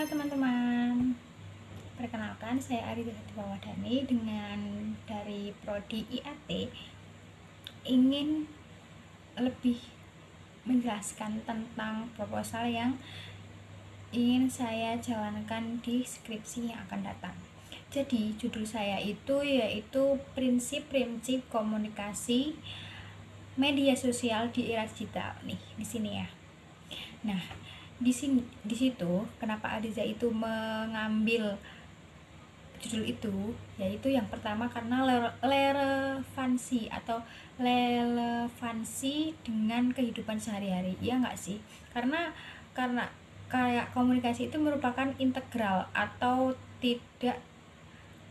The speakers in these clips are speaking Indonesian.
Halo teman-teman, perkenalkan saya Arita Wadani dengan dari Prodi IAT, ingin lebih menjelaskan tentang proposal yang ingin saya jalankan di skripsi yang akan datang. Jadi judul saya itu yaitu prinsip-prinsip komunikasi media sosial di era digital nih di sini ya. Nah, di situ kenapa Adiza itu mengambil judul itu, yaitu yang pertama karena relevansi dengan kehidupan sehari-hari, ya nggak sih? Karena kayak komunikasi itu merupakan integral atau tidak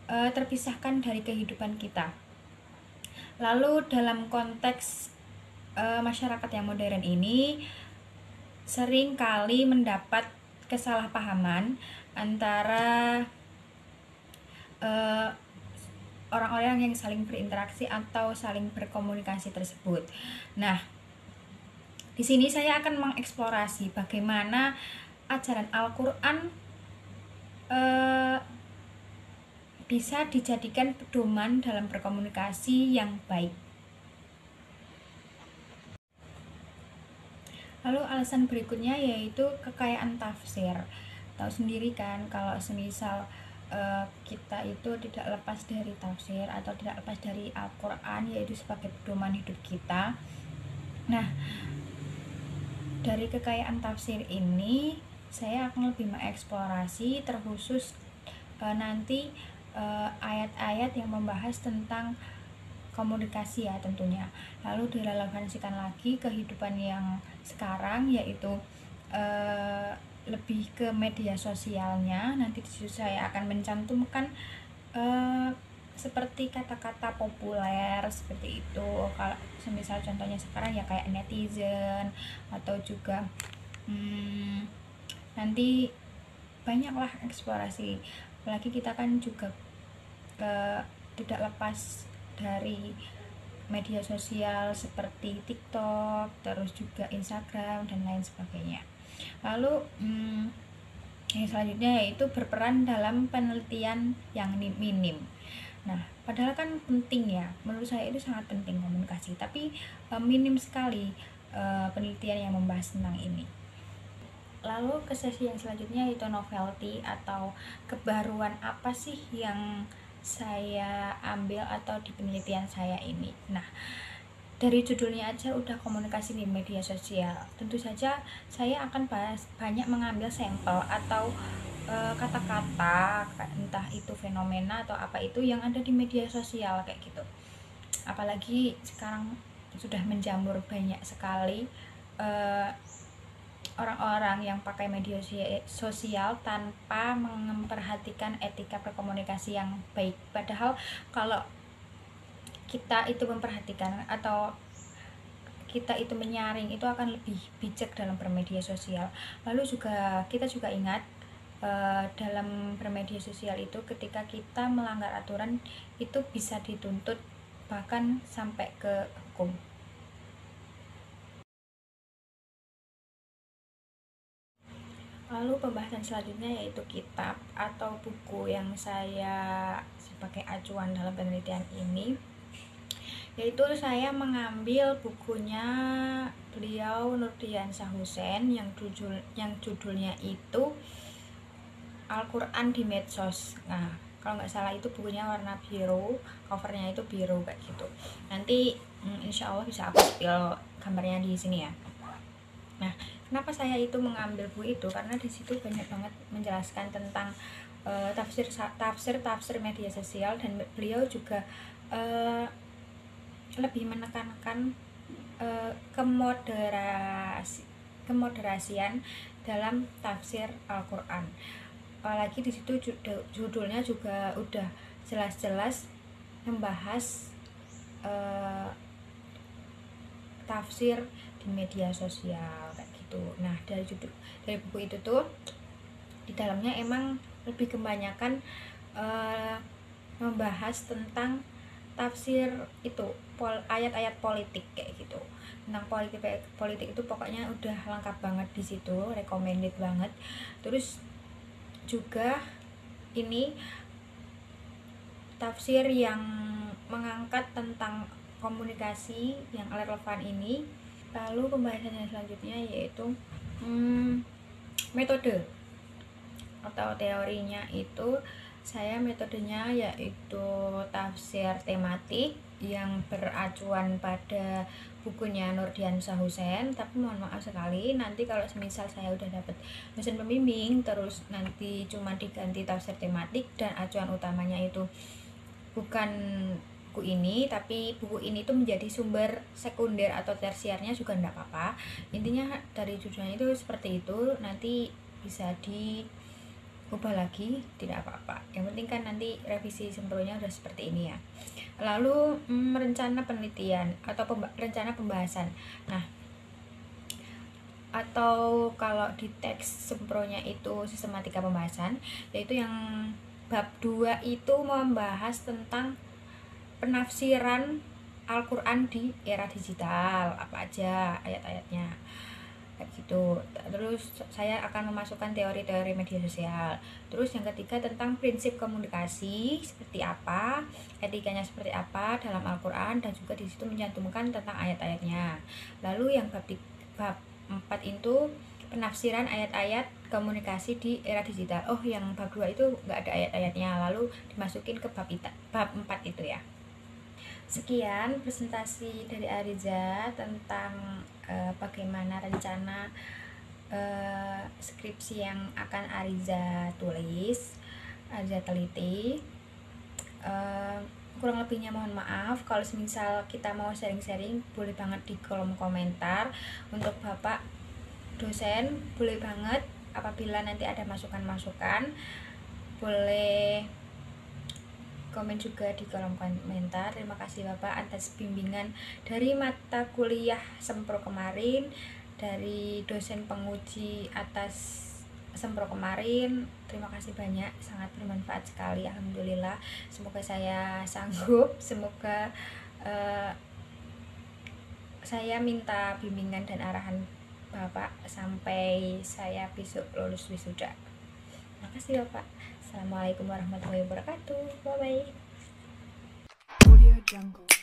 terpisahkan dari kehidupan kita. Lalu dalam konteks masyarakat yang modern ini sering kali mendapat kesalahpahaman antara orang-orang yang saling berinteraksi atau saling berkomunikasi tersebut. Nah, di sini saya akan mengeksplorasi bagaimana ajaran Al-Quran bisa dijadikan pedoman dalam berkomunikasi yang baik. Lalu alasan berikutnya yaitu kekayaan tafsir. Tahu sendiri kan kalau semisal kita itu tidak lepas dari tafsir atau tidak lepas dari Al-Quran, yaitu sebagai pedoman hidup kita. Nah, dari kekayaan tafsir ini saya akan lebih mengeksplorasi terkhusus nanti ayat-ayat yang membahas tentang komunikasi ya tentunya. Lalu direlevansikan lagi kehidupan yang sekarang, yaitu lebih ke media sosialnya. Nanti di situ saya akan mencantumkan seperti kata-kata populer seperti itu. Kalau semisal contohnya sekarang ya kayak netizen atau juga nanti banyaklah eksplorasi. Apalagi kita kan juga tidak lepas dari media sosial seperti TikTok, terus juga Instagram dan lain sebagainya. Lalu yang selanjutnya yaitu berperan dalam penelitian yang minim. Nah, padahal kan penting ya, menurut saya itu sangat penting komunikasi, tapi minim sekali penelitian yang membahas tentang ini. Lalu ke sesi yang selanjutnya yaitu novelty atau kebaruan apa sih yang saya ambil atau di penelitian saya ini. Nah, dari judulnya aja udah komunikasi di media sosial. Tentu saja saya akan banyak mengambil sampel atau kata-kata, entah itu fenomena atau apa itu yang ada di media sosial kayak gitu. Apalagi sekarang sudah menjamur banyak sekali orang-orang yang pakai media sosial tanpa memperhatikan etika berkomunikasi yang baik. Padahal kalau kita itu memperhatikan atau kita itu menyaring, itu akan lebih bijak dalam bermedia sosial. Lalu juga kita juga ingat dalam bermedia sosial itu ketika kita melanggar aturan itu bisa dituntut bahkan sampai ke hukum. Lalu pembahasan selanjutnya yaitu kitab atau buku yang saya sebagai acuan dalam penelitian ini, yaitu saya mengambil bukunya beliau Nurdiansyah Hussein yang judulnya itu Al-Quran di Medsos. Nah, kalau nggak salah itu bukunya warna biru, covernya itu biru kayak gitu. Nanti insya Allah bisa aku spill gambarnya di sini ya. Nah, kenapa saya itu mengambil buku itu? Karena di situ banyak banget menjelaskan tentang tafsir media sosial, dan beliau juga lebih menekankan kemoderasian dalam tafsir Al-Quran. Apalagi di situ judulnya juga udah jelas-jelas membahas tafsir di media sosial kayak gitu. Nah, dari buku itu tuh di dalamnya emang lebih kebanyakan membahas tentang tafsir itu ayat-ayat politik kayak gitu. Tentang politik itu pokoknya udah lengkap banget di situ, recommended banget. Terus juga ini tafsir yang mengangkat tentang komunikasi yang relevan ini. Lalu pembahasannya selanjutnya yaitu metode atau teorinya itu, saya metodenya yaitu tafsir tematik yang beracuan pada bukunya Nurdiansyah Hussein. Tapi mohon maaf sekali, nanti kalau semisal saya udah dapat mesin pembimbing terus nanti cuma diganti tafsir tematik dan acuan utamanya itu bukan buku ini, tapi buku ini tuh menjadi sumber sekunder atau tersiarnya juga enggak apa-apa. Intinya dari judulnya itu seperti itu, nanti bisa diubah lagi, tidak apa-apa. Yang penting kan nanti revisi sempurnanya udah seperti ini ya. Lalu rencana penelitian atau rencana pembahasan. Nah, atau kalau di teks sempronya itu sistematika pembahasan, yaitu yang bab 2 itu membahas tentang penafsiran Al-Quran di era digital, apa aja ayat-ayatnya kayak gitu. Terus saya akan memasukkan teori-teori media sosial. Terus yang ketiga tentang prinsip komunikasi seperti apa, etikanya seperti apa dalam Al-Quran, dan juga di situ mencantumkan tentang ayat-ayatnya. Lalu yang bab 4 itu penafsiran ayat-ayat komunikasi di era digital. Oh, yang bab 2 itu nggak ada ayat-ayatnya, lalu dimasukin ke bab 4 itu ya. Sekian presentasi dari Ariza tentang bagaimana rencana skripsi yang akan Ariza tulis, Ariza teliti. Kurang lebihnya mohon maaf. Kalau misal kita mau sharing-sharing, boleh banget di kolom komentar. Untuk Bapak dosen, boleh banget apabila nanti ada masukan-masukan, boleh komen juga di kolom komentar. Terima kasih Bapak atas bimbingan dari mata kuliah Sempro kemarin, dari dosen penguji atas Sempro kemarin. Terima kasih banyak, sangat bermanfaat sekali, alhamdulillah. Semoga saya sanggup, semoga saya minta bimbingan dan arahan Bapak sampai saya besok lulus wisuda. Terima kasih Bapak. Assalamualaikum warahmatullahi wabarakatuh. Bye bye. Audio Jungle.